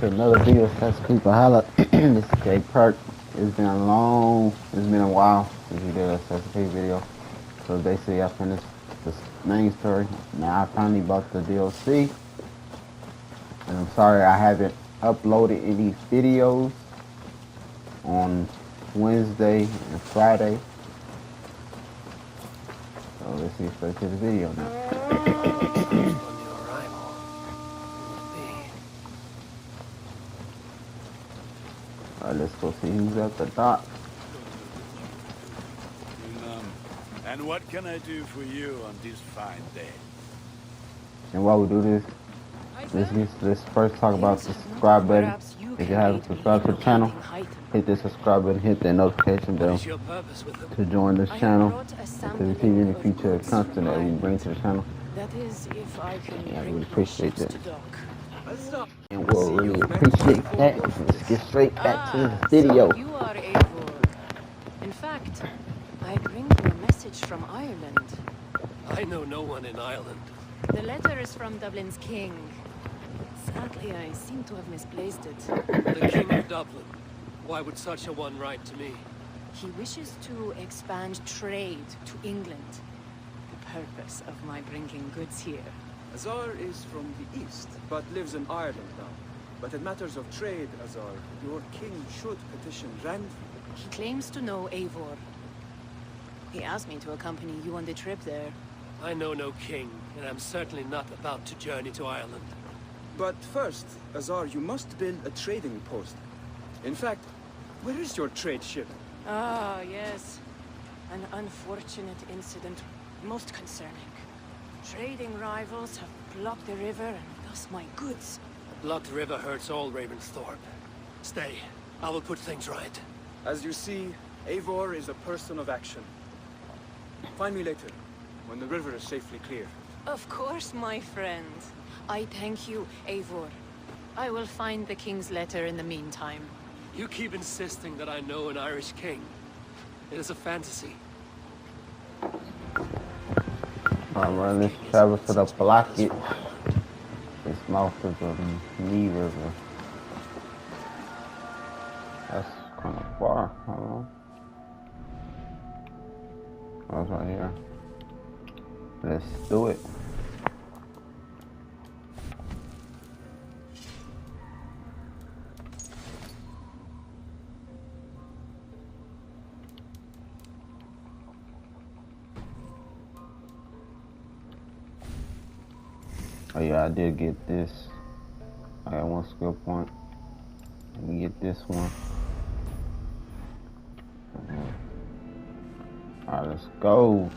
to another video of Valhalla. This is Jay Perk. It's been a while since we did a Assassin's video. So basically I finished the main story. Now I finally bought the DLC. And I'm sorry I haven't uploaded any videos on Wednesday and Friday. So let's get straight to the video now. Alright, let's go see who's at the dock. And what can I do for you on this fine day? And while we do this, let's first talk about the subscribe button. If you haven't subscribed to the channel, hit the subscribe button, hit the notification bell to join this channel to receive any future content that we bring to the channel. Yeah, we appreciate that. And we'll really appreciate that. Let's get straight back to the video. You are Eivor. In fact, I bring you a message from Ireland. I know no one in Ireland. The letter is from Dublin's king. Sadly, I seem to have misplaced it. The King of Dublin. Why would such a one write to me? He wishes to expand trade to England. The purpose of my bringing goods here. Azar is from the east, but lives in Ireland now. But in matters of trade, Azar, your king should petition Rand. He claims to know Eivor. He asked me to accompany you on the trip there. I know no king, and I'm certainly not about to journey to Ireland. But first, Azar, you must build a trading post. In fact, where is your trade ship? Ah, yes. An unfortunate incident, most concerning. Trading rivals have blocked the river and thus my goods. A blocked river hurts all Ravensthorpe. Stay. I will put things right. As you see, Eivor is a person of action. Find me later, when the river is safely clear. Of course, my friend. I thank you, Eivor. I will find the king's letter in the meantime. You keep insisting that I know an Irish king. It is a fantasy. Alright, let's travel to the blockage. It's mouth of the Knee River. That's kind of far. Hold on. Oh, it's right here. Let's do it. Oh yeah, I did get this. I got one skill point. Let me get this one. Alright, let's go.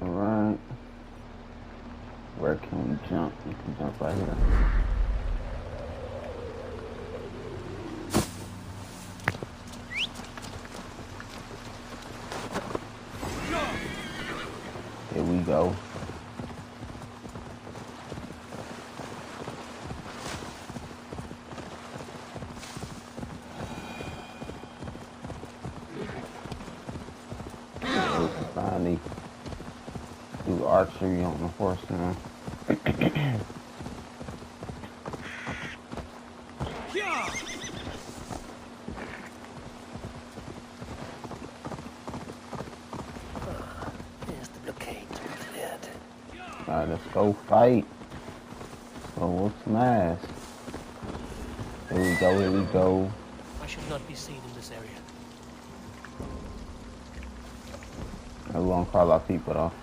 Alright. Where can we jump? We can jump right here. Here we go. We can finally do archery on the horse now. Alright, let's go fight. So whoop some ass. Here we go, here we go. I should not be seen in this area. We're gonna call our people off.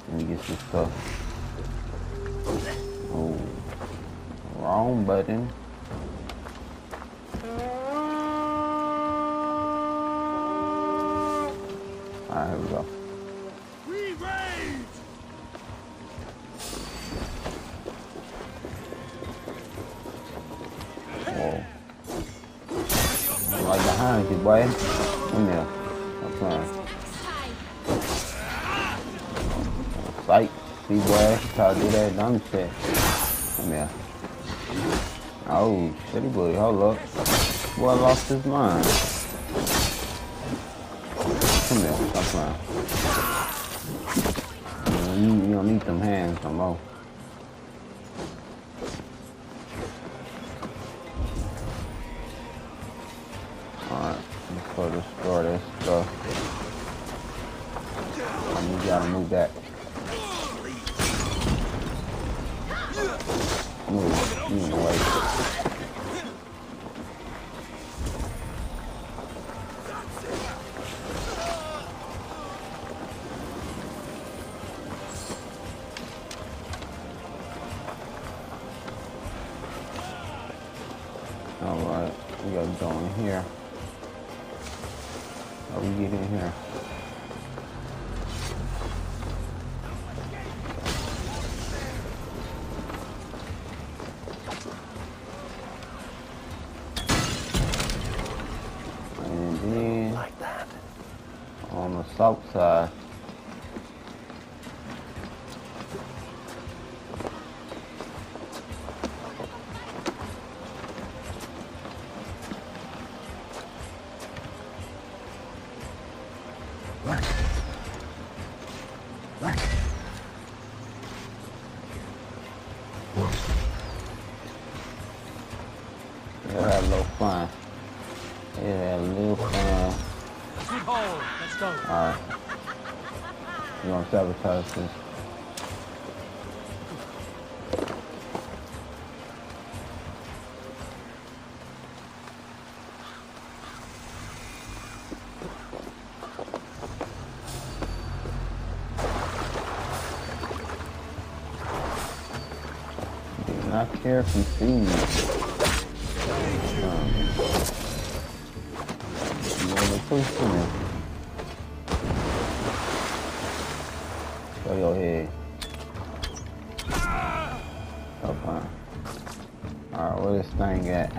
Let me get this stuff. Oh, wrong button. Alright, here we go. Whoa. I'm right behind you, boy. Come here. I'm playing. Sight. See, boy. Try to do that dumb shit. Come here. Oh, shitty boy, hold up. Boy lost his mind. Come here, stop playing. You don't need them hands no more. Alright, let's go destroy this stuff. You gotta move back. Move away. Alright, we gotta go in here. How we get in here? On the south side. Yeah, have a little fun. Yeah, a little fun. Let's go. Alright. You want to sabotage this? Do not care if you see me. You want to push me? Show your head. Oh, fine. Alright, where this thing at?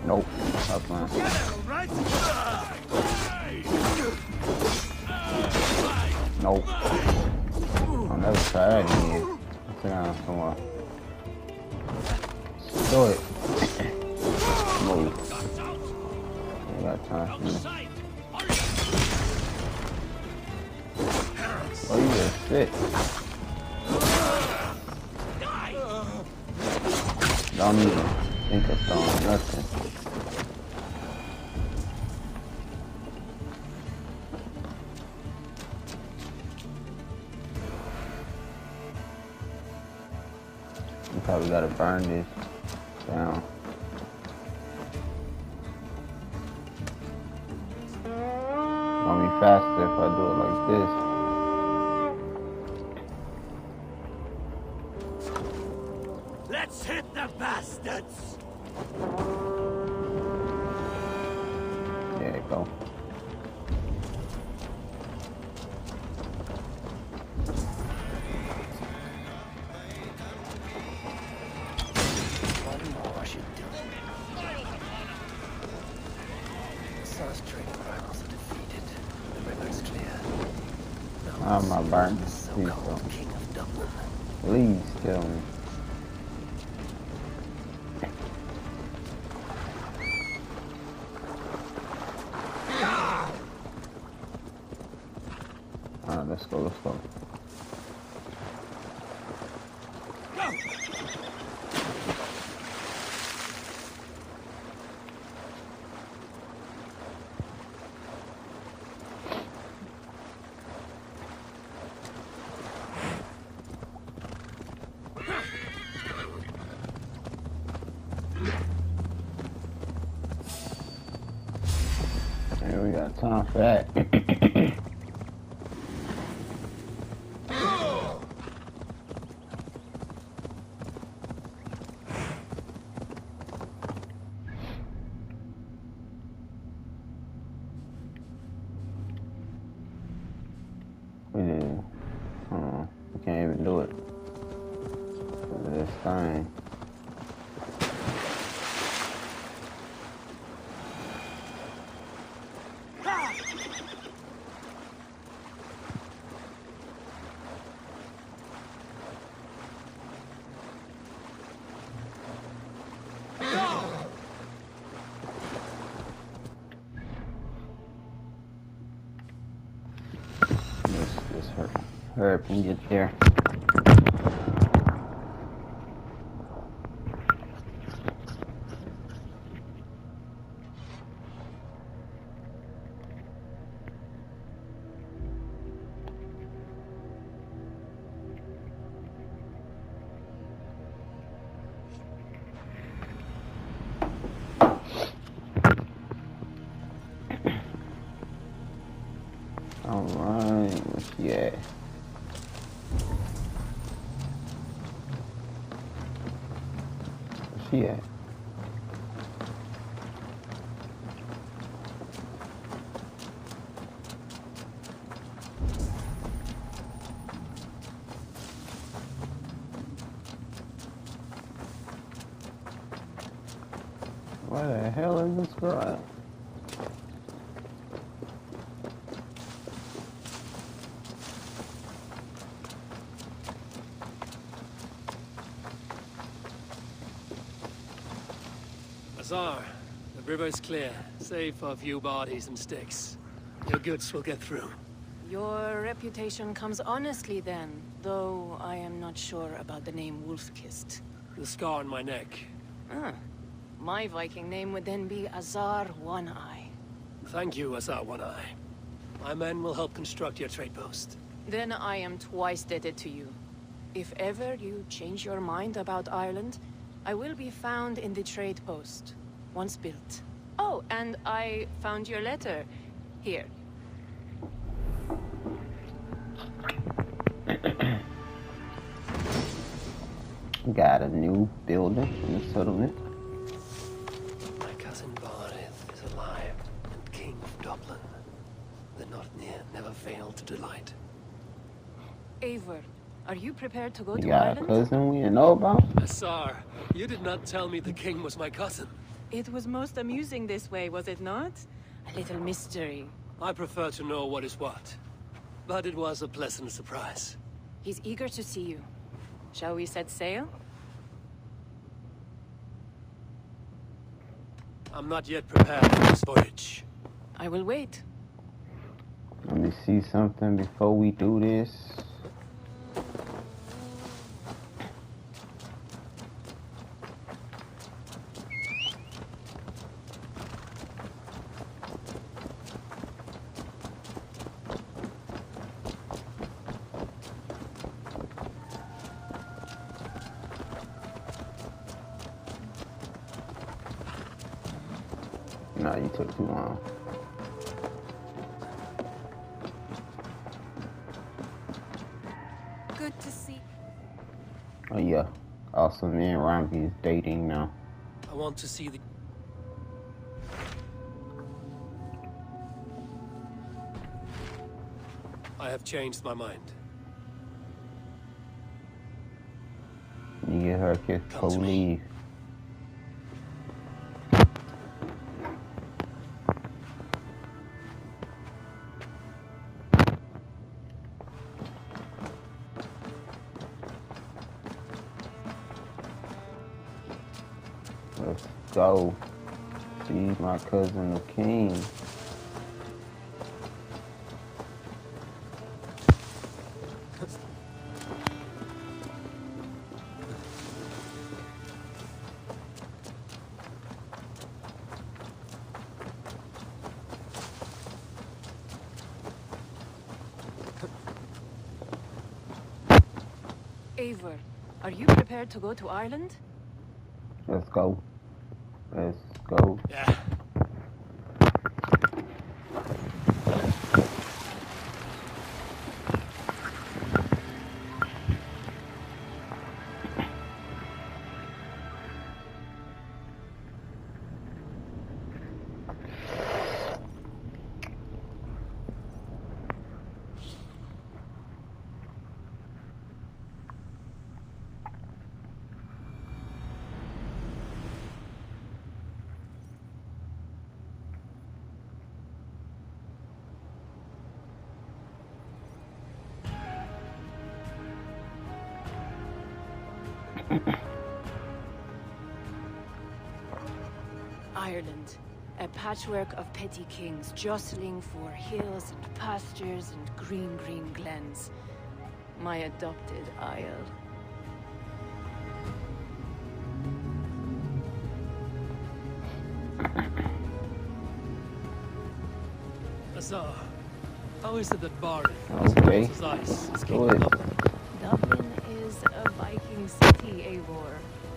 Nope. That's fine. Nope. I'll never try that again. Sit down somewhere. Do it. Move. Ain't got time for me. Oh, you just sit. Don't even think of throwing nothing. You probably gotta burn this down. It's gonna be faster if I do it like this. Let's hit the bastards! There you go. I'm not burning. Please don't. Please kill me. Alright, let's go, let's go. Here we got time for that. We can't even do it. Look at this thing. Let's hurry up and get there. Alright, where's she at? Where's she at? Where the hell is this girl at? Azar, the river is clear, save for a few bodies and sticks. Your goods will get through. Your reputation comes honestly then, though I am not sure about the name Wolf-Kissed. The scar on my neck. Ah, my Viking name would then be Azar One-Eye. Thank you, Azar One-Eye. My men will help construct your trade post. Then I am twice indebted to you. If ever you change your mind about Ireland, I will be found in the trade post, once built. Oh, and I found your letter. Here. Got a new building in the settlement. My cousin Barith is alive and king of Dublin. The not near never failed to delight. Eivor, are you prepared to go You to got a Ireland? cousin we didn't know about? Azar, you did not tell me the king was my cousin. It was most amusing this way, was it not? A little mystery. I prefer to know what is what. But it was a pleasant surprise. He's eager to see you. Shall we set sail? I'm not yet prepared for this voyage. I will wait. Let me see something before we do this. No, you took too long. Good to see. Oh yeah. Also, me and Rambi is dating now. I want to see the... I have changed my mind. You get her a kiss before we leave. Let's go. See my cousin the king. Eivor, are you prepared to go to Ireland? Let's go. Let's go. Yeah. Ireland. A patchwork of petty kings jostling for hills and pastures and green glens. My adopted isle. Azar, how is it that Barith, Okay. his ice, is Do king of it. Dublin? Dublin is a Viking city, Eivor.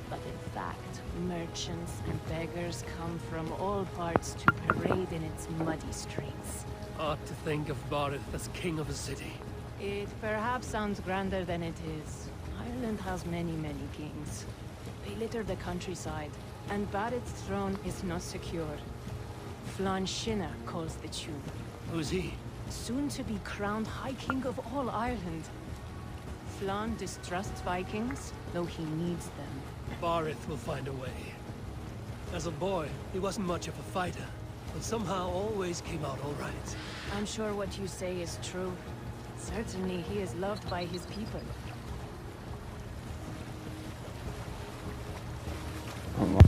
But in fact, merchants and beggars come from all parts to parade in its muddy streets. Odd to think of Barith as king of a city. It perhaps sounds grander than it is. Ireland has many kings. They litter the countryside, and Barith's throne is not secure. Flann Sinna calls the tune. Who's he? Soon to be crowned High King of all Ireland. Flann distrusts Vikings, though he needs them. Barith will find a way. As a boy, he wasn't much of a fighter, but somehow always came out all right. I'm sure what you say is true. Certainly he is loved by his people. Come on.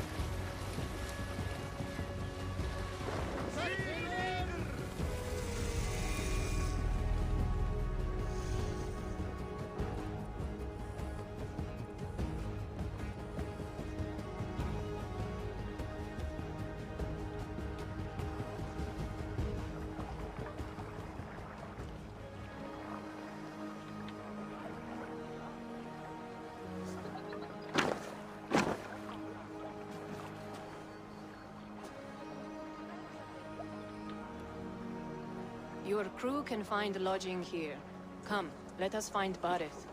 Your crew can find lodging here. Come, let us find Barith.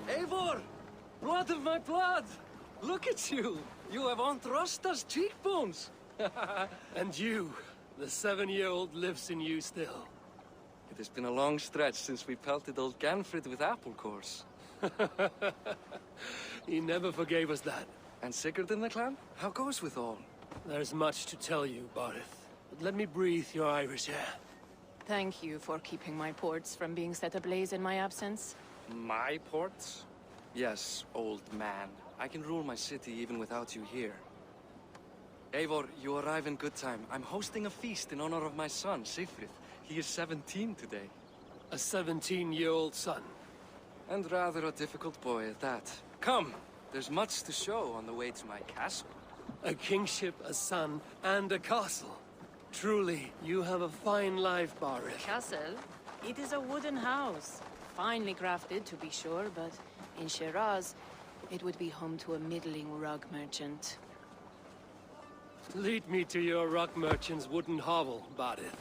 Eivor! Blood of my blood! Look at you! You have Antrasta's cheekbones! And you, the 7-year-old lives in you still. It has been a long stretch since we pelted old Ganfrid with apple cores. He never forgave us that. And Sigurd in the clan? How goes with all? There's much to tell you, Barith. But let me breathe your Irish air. Thank you for keeping my ports from being set ablaze in my absence. My ports? Yes, old man. I can rule my city even without you here. Eivor, you arrive in good time. I'm hosting a feast in honor of my son, Sigfrid. He is 17 today. A 17-year-old son. And rather a difficult boy at that. Come, there's much to show on the way to my castle. A kingship, a son, and a castle. Truly, you have a fine life, Barith. Castle? It is a wooden house. Finely crafted, to be sure, but in Shiraz, it would be home to a middling rug merchant. Lead me to your rock merchant's wooden hovel, Barith.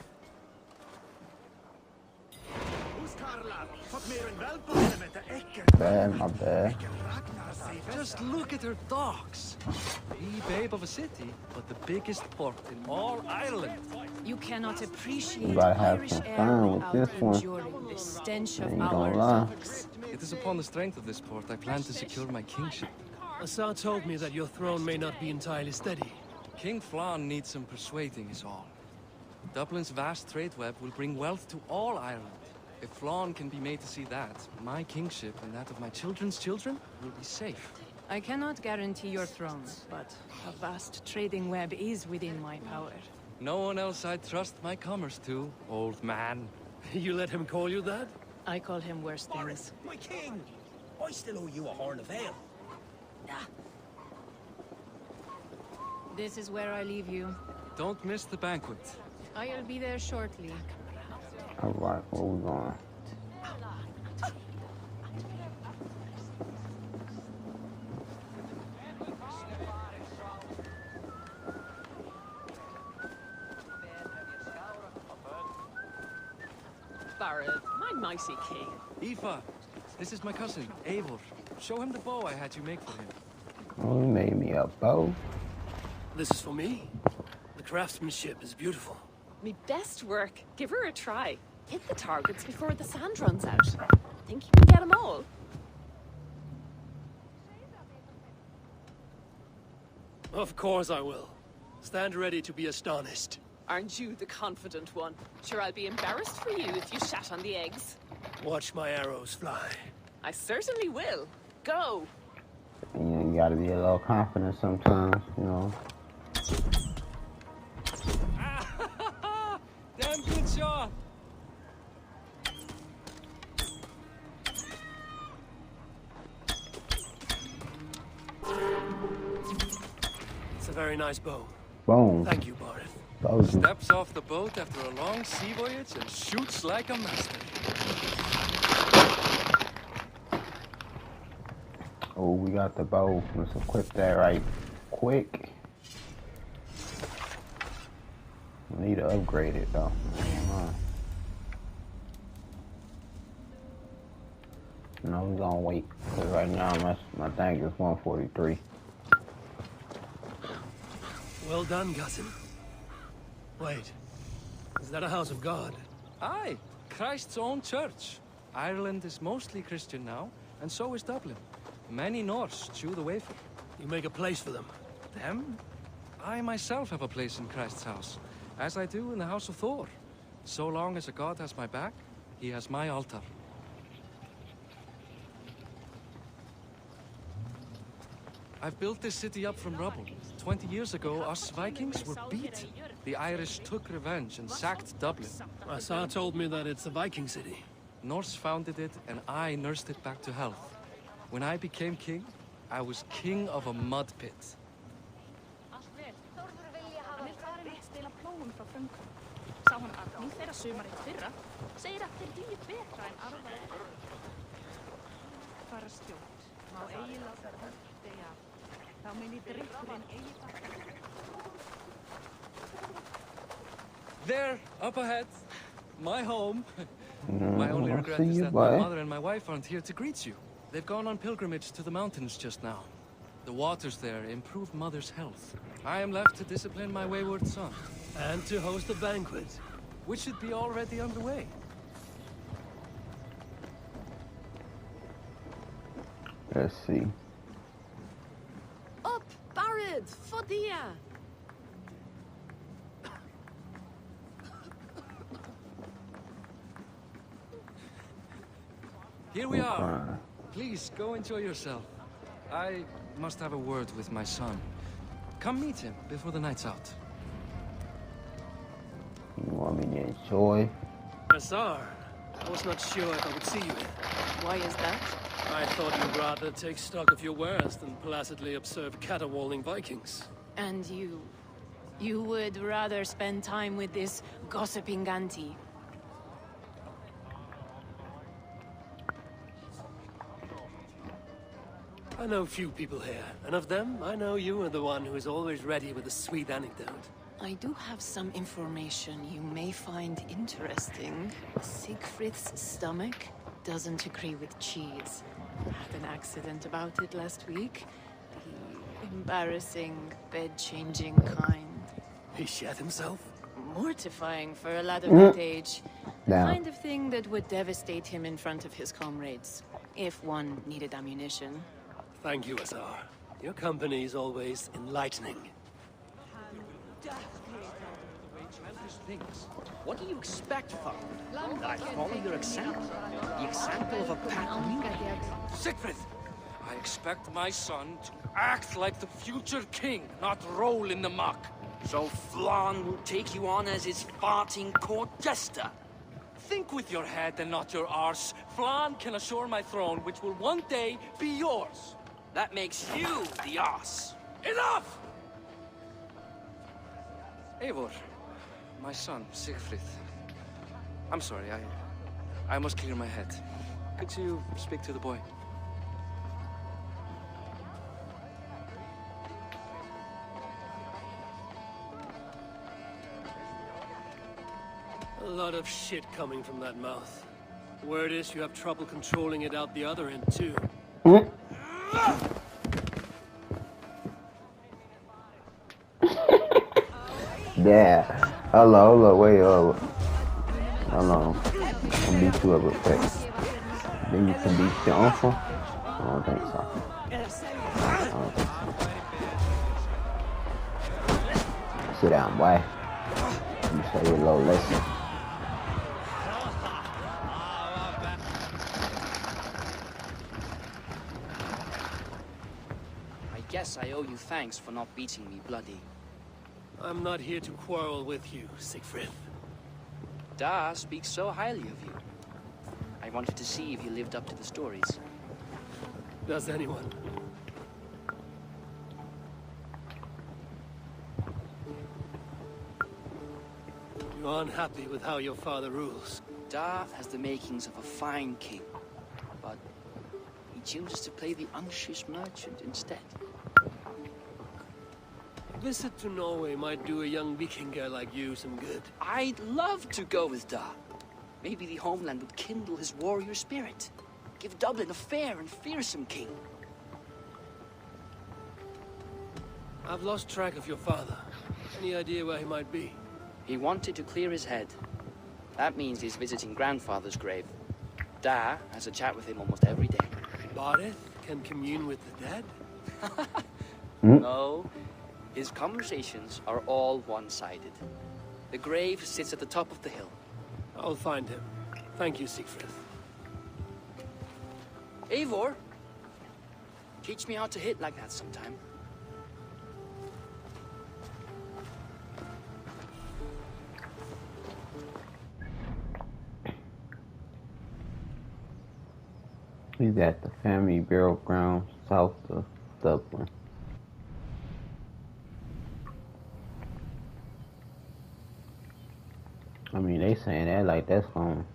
Bad, my bad. Just look at her docks. Wee babe of a city, but the biggest port in all Ireland. You cannot appreciate You gotta have Irish some air fun with without this one. enduring the stench of Ain't our gonna lie. docks. It is upon the strength of this port I plan to secure my kingship. Assar told me that your throne may not be entirely steady. King Flann needs some persuading is all. Dublin's vast trade web will bring wealth to all Ireland. If Flann can be made to see that, my kingship and that of my children's children will be safe. I cannot guarantee your throne, but a vast trading web is within my power. No one else I'd trust my commerce to, old man. You let him call you that? I call him worse things. My king! I still owe you a horn of ale. This is where I leave you. Don't miss the banquet. I'll be there shortly. Alright, where we going? Barith, my mighty king. Aoife, this is my cousin, Eivor. Show him the bow I had you make for him. Oh, you made me a bow. This is for me. The craftsmanship is beautiful. Me best work. Give her a try. Hit the targets before the sand runs out. Think you can get them all? Of course I will. Stand ready to be astonished. Aren't you the confident one? Sure, I'll be embarrassed for you if you shat on the eggs. Watch my arrows fly. I certainly will. Go! You gotta be a little confident sometimes, you know. Damn good shot! It's a very nice bow. Boom. Thank you, Bard. Steps off the boat after a long sea voyage and shoots like a master. Oh, we got the bow. Let's equip that right quick. We need to upgrade it though. No, we're gonna wait because right now my thing is 143. Well done, cousin. Wait, is that a house of God? Aye, Christ's own church. Ireland is mostly Christian now, and so is Dublin. Many Norse chew the wafer. You make a place for them. Them? I myself have a place in Christ's house, as I do in the House of Thor. So long as a god has my back, he has my altar. I've built this city up from rubble. 20 years ago, us Vikings were beaten. The Irish took revenge and sacked Dublin. Assar told me that it's a Viking city. Norse founded it, and I nursed it back to health. When I became king, I was king of a mud pit. There, up ahead, my home. My only regret is that my mother and my wife aren't here to greet you. They've gone on pilgrimage to the mountains just now. The waters there improve Mother's health. I am left to discipline my wayward son. And to host a banquet. Which should be already underway. Let's see. Up, Barid, Fodia! Here we are. Please, go enjoy yourself. I must have a word with my son. Come meet him before the night's out. You want me to enjoy? Assar, I was not sure if I would see you here. Why is that? I thought you'd rather take stock of your wares than placidly observe caterwauling Vikings. And you... you would rather spend time with this gossiping auntie? I know few people here, and of them, I know you are the one who is always ready with a sweet anecdote. I do have some information you may find interesting. Siegfried's stomach doesn't agree with cheese. Had an accident about it last week. The embarrassing, bed-changing kind. He shat himself? Mortifying for a lad of that age. The Now. kind of thing that would devastate him in front of his comrades, if one needed ammunition. Thank you, Assar. Your company is always enlightening. Things. What do you expect, Father? I follow your example. The example of a pack leader. Siegfried! I expect my son to act like the future king, not roll in the muck. So Flann will take you on as his farting court jester. Think with your head and not your arse. Flann can assure my throne, which will one day be yours. That makes you the ass. Enough! Eivor, my son, Siegfried. I'm sorry, I must clear my head. Could you speak to the boy? A lot of shit coming from that mouth. Word is you have trouble controlling it out the other end, too. Yeah. Hello, wait, hold on. I'll beat you up real quick. Then you can beat your uncle? I don't think so. Sit down, boy. Let me show you a little lesson. I guess I owe you thanks for not beating me bloody. I'm not here to quarrel with you, Siegfried. Da speaks so highly of you. I wanted to see if you lived up to the stories. Does anyone? You're unhappy with how your father rules. Da has the makings of a fine king, but he chooses to play the anxious merchant instead. A visit to Norway might do a young Vikinger like you some good. I'd love to go with Da. Maybe the homeland would kindle his warrior spirit. Give Dublin a fair and fearsome king. I've lost track of your father. Any idea where he might be? He wanted to clear his head. That means he's visiting grandfather's grave. Da has a chat with him almost every day. Bareth can commune with the dead? No, his conversations are all one-sided. The grave sits at the top of the hill. I'll find him. Thank you, Siegfried. Eivor, teach me how to hit like that sometime. He's at the family burial ground south of Dublin. I mean, they saying that like that's gonna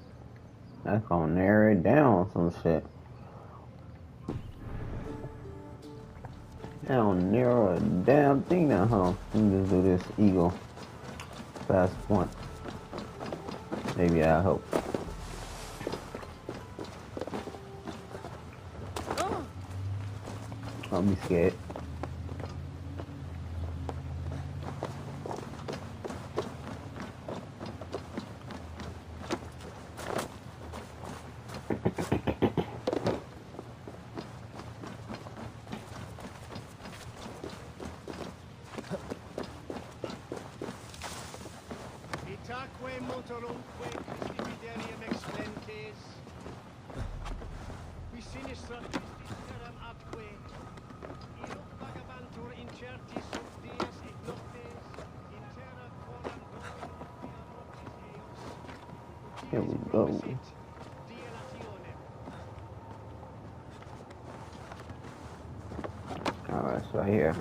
narrow it down some shit. That don't narrow a damn thing down, huh? Let me just do this eagle fast point. Maybe that'll help. Don't be scared. Here we go. Alright, so right here.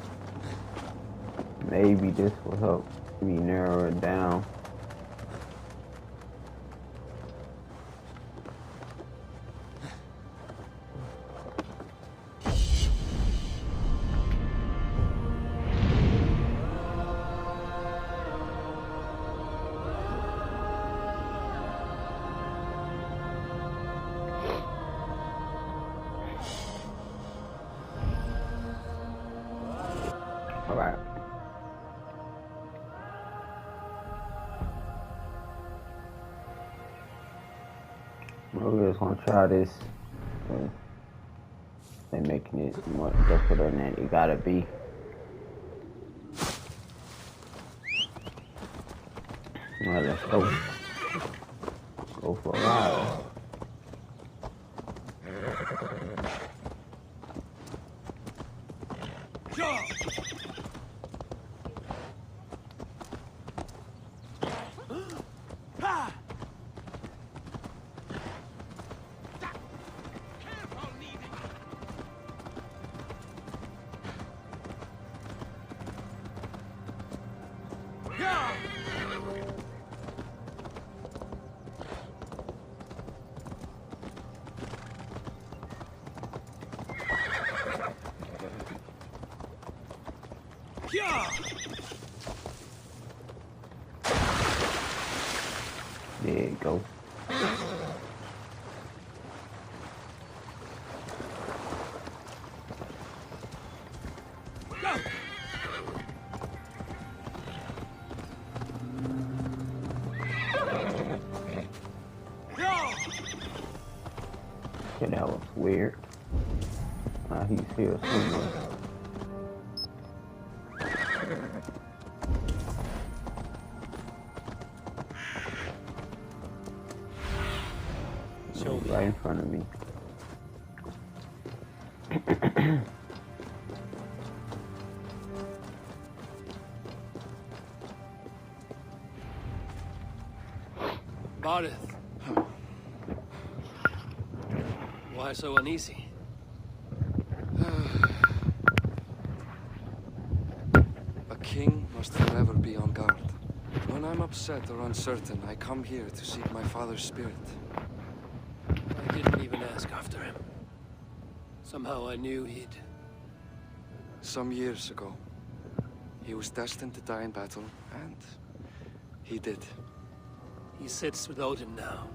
Maybe this will help me narrow it down. Alright. We're just gonna try this. They're making it more difficult than that it gotta be. Alright, let's go. Go for a ride. There you go. Okay, that was weird. He's here somewhere. right in front of me. Barith. Why so uneasy? A king must forever be on guard. When I'm upset or uncertain, I come here to seek my father's spirit. I didn't even ask after him. Somehow I knew he'd... Some years ago, he was destined to die in battle, and he did. He sits with Odin now.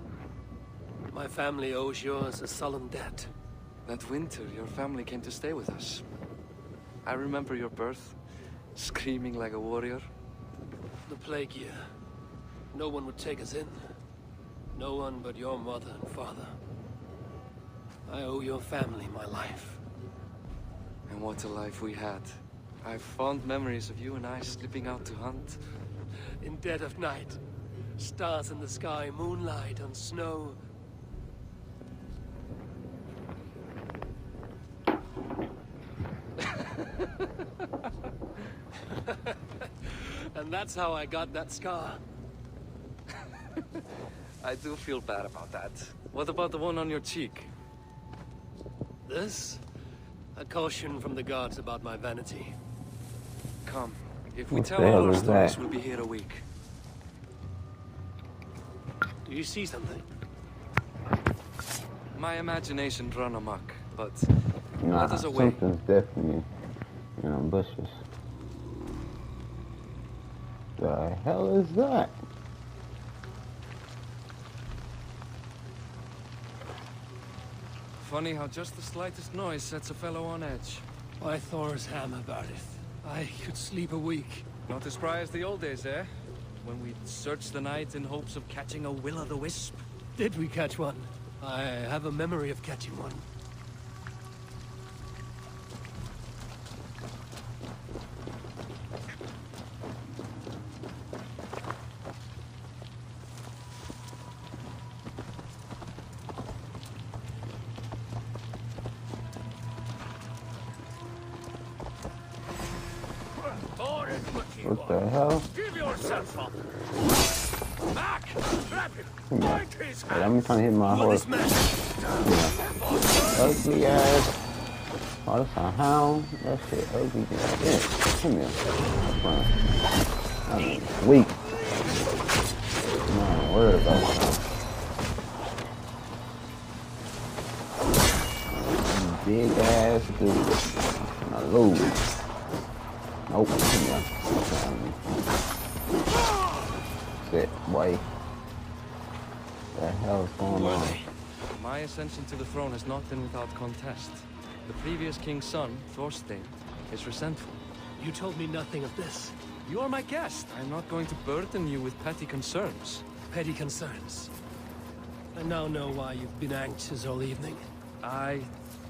My family owes yours a sullen debt. That winter, your family came to stay with us. I remember your birth, screaming like a warrior. The plague year. No one would take us in. No one but your mother and father. I owe your family my life. And what a life we had. I have fond memories of you and I slipping out to hunt. In dead of night. Stars in the sky, moonlight on snow. And that's how I got that scar. I do feel bad about that. What about the one on your cheek? This? A caution from the gods about my vanity. Come. If we What tell the hell all our is stories, that? we'll be here a week. Do you see something? My imagination run amok, but Nah, let us away. something's definitely in the bushes. The hell is that? Funny how just the slightest noise sets a fellow on edge. Why Thor's hammer, Barith? I could sleep a week. Not as spry as the old days, eh? When we'd search the night in hopes of catching a will-o'-the-wisp. Did we catch one? I have a memory of catching one. What the hell? Give yourself up. Back! Grab him! Come on. Bite his Wait, I'm trying to hit my horse. Ugly ass. Oh, that's a hound. That shit ugly. Yeah. Come here. I'm weak. I'm not worried about that. Big ass dude. Not lose. Nope. Come here. Sit, boy. What the hell is going on? My ascension to the throne has not been without contest. The previous king's son, Thorstein, is resentful. You told me nothing of this. You are my guest. I'm not going to burden you with petty concerns. Petty concerns. I now know why you've been anxious all evening. Aye,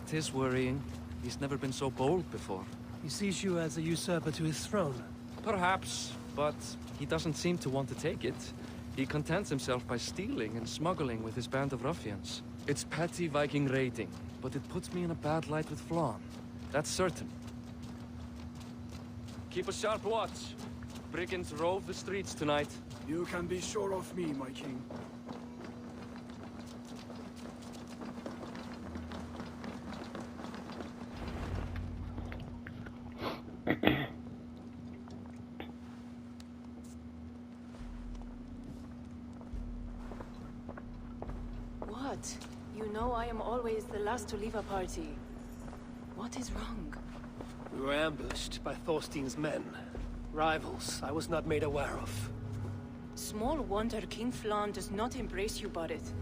'tis worrying. He's never been so bold before. He sees you as a usurper to his throne. Perhaps, but he doesn't seem to want to take it. He contents himself by stealing and smuggling with his band of ruffians. It's petty Viking raiding, but it puts me in a bad light with Flann. That's certain. Keep a sharp watch. Brigands rove the streets tonight. You can be sure of me, my king. What? You know I am always the last to leave a party. What is wrong? We were ambushed by Thorstein's men. Rivals I was not made aware of. Small wonder King Flann does not embrace you, Barith.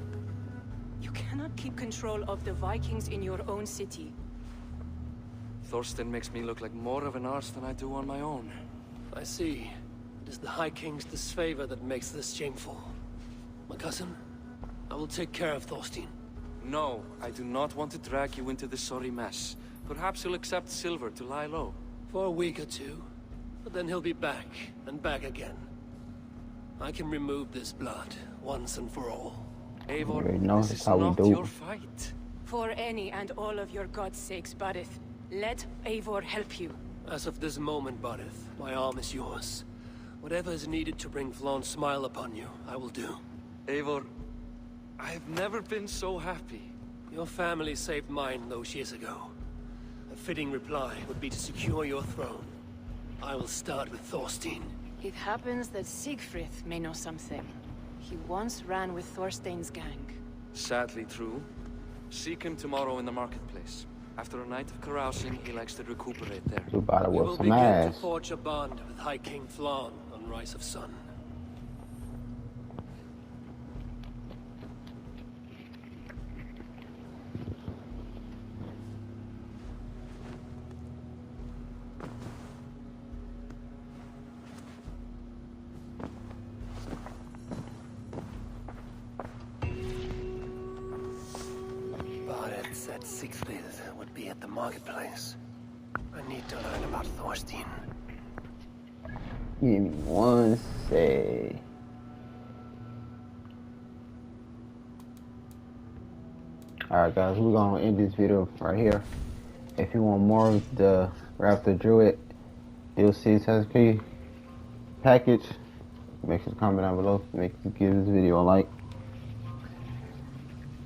You cannot keep control of the Vikings in your own city. Thorstein makes me look like more of an arse than I do on my own. I see. It is the High King's disfavor that makes this shameful. My cousin, I will take care of Thorstein. No, I do not want to drag you into this sorry mess. Perhaps you'll accept silver to lie low. For a week or two. But then he'll be back, and back again. I can remove this blood, once and for all. Eivor, already know this that's is how we not do. your fight. For any and all of your god's sakes, Barith, let Eivor help you. As of this moment, Barith, my arm is yours. Whatever is needed to bring Flann's smile upon you, I will do. Eivor, I have never been so happy. Your family saved mine those years ago. A fitting reply would be to secure your throne. I will start with Thorstein. It happens that Siegfried may know something. He once ran with Thorstein's gang. Sadly true. Seek him tomorrow in the marketplace. After a night of carousing, he likes to recuperate there. You about to We whip will some begin ass. to forge a bond with High King Flann on Rise of Sun. Bareth said Siegfried would be at the marketplace. I need to learn about Thorstein. Give me one sec. Alright guys, we're gonna end this video right here. If you want more of the Raptor Druid DLC SP package, make sure to comment down below. Make sure to give this video a like.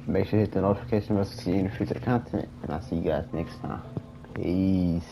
Make sure to hit the notification bell to see any future content. And I'll see you guys next time. Peace.